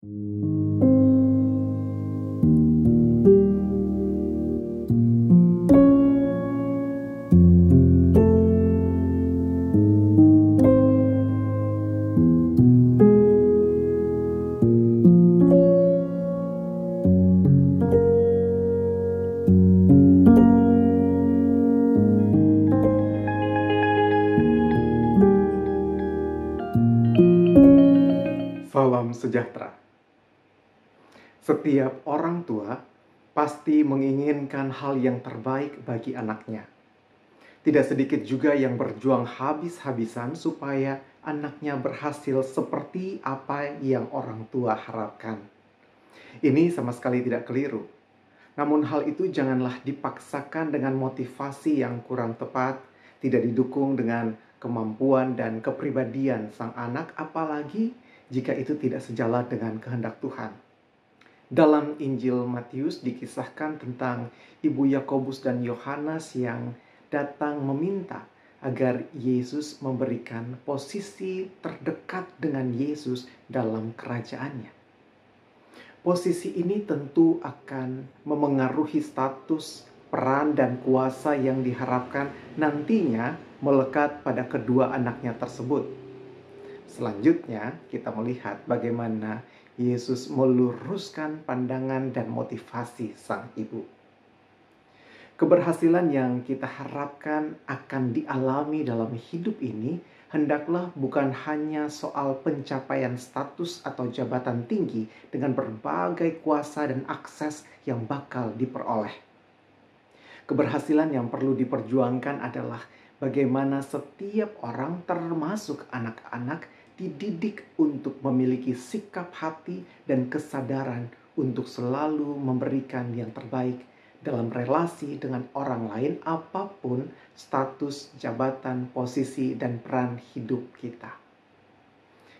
Salam sejahtera. Setiap orang tua pasti menginginkan hal yang terbaik bagi anaknya. Tidak sedikit juga yang berjuang habis-habisan supaya anaknya berhasil seperti apa yang orang tua harapkan. Ini sama sekali tidak keliru. Namun hal itu janganlah dipaksakan dengan motivasi yang kurang tepat, tidak didukung dengan kemampuan dan kepribadian sang anak, apalagi jika itu tidak sejalan dengan kehendak Tuhan. Dalam Injil Matius dikisahkan tentang Ibu Yakobus dan Yohanes yang datang meminta agar Yesus memberikan posisi terdekat dengan Yesus dalam kerajaannya. Posisi ini tentu akan memengaruhi status, peran, dan kuasa yang diharapkan nantinya melekat pada kedua anaknya tersebut. Selanjutnya, kita melihat bagaimana Yesus meluruskan pandangan dan motivasi sang ibu. Keberhasilan yang kita harapkan akan dialami dalam hidup ini hendaklah bukan hanya soal pencapaian status atau jabatan tinggi dengan berbagai kuasa dan akses yang bakal diperoleh. Keberhasilan yang perlu diperjuangkan adalah bagaimana setiap orang, termasuk anak-anak, dididik untuk memiliki sikap hati dan kesadaran untuk selalu memberikan yang terbaik dalam relasi dengan orang lain, apapun status, jabatan, posisi, dan peran hidup kita.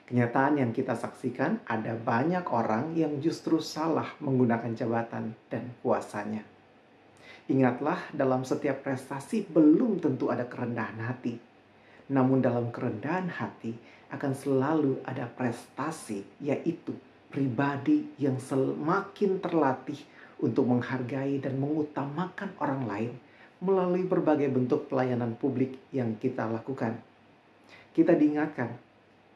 Kenyataan yang kita saksikan, ada banyak orang yang justru salah menggunakan jabatan dan kuasanya. Ingatlah, dalam setiap prestasi belum tentu ada kerendahan hati. Namun dalam kerendahan hati akan selalu ada prestasi, yaitu pribadi yang semakin terlatih untuk menghargai dan mengutamakan orang lain melalui berbagai bentuk pelayanan publik yang kita lakukan. Kita diingatkan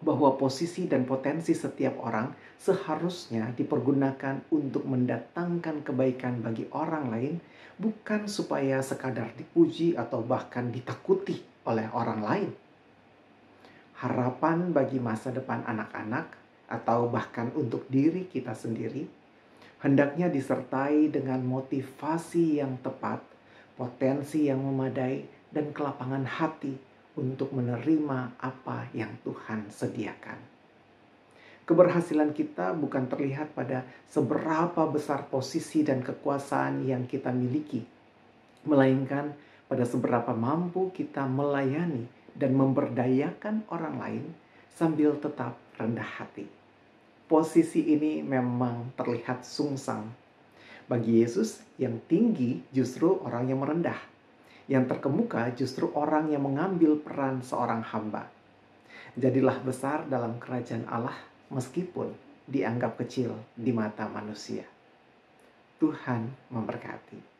bahwa posisi dan potensi setiap orang seharusnya dipergunakan untuk mendatangkan kebaikan bagi orang lain, bukan supaya sekadar dipuji atau bahkan ditakuti oleh orang lain. Harapan bagi masa depan anak-anak atau bahkan untuk diri kita sendiri hendaknya disertai dengan motivasi yang tepat, potensi yang memadai, dan kelapangan hati untuk menerima apa yang Tuhan sediakan. Keberhasilan kita bukan terlihat pada seberapa besar posisi dan kekuasaan yang kita miliki, melainkan pada seberapa mampu kita melayani dan memberdayakan orang lain sambil tetap rendah hati. Posisi ini memang terlihat sungsang. Bagi Yesus, yang tinggi justru orang yang merendah. Yang terkemuka justru orang yang mengambil peran seorang hamba. Jadilah besar dalam kerajaan Allah meskipun dianggap kecil di mata manusia. Tuhan memberkati.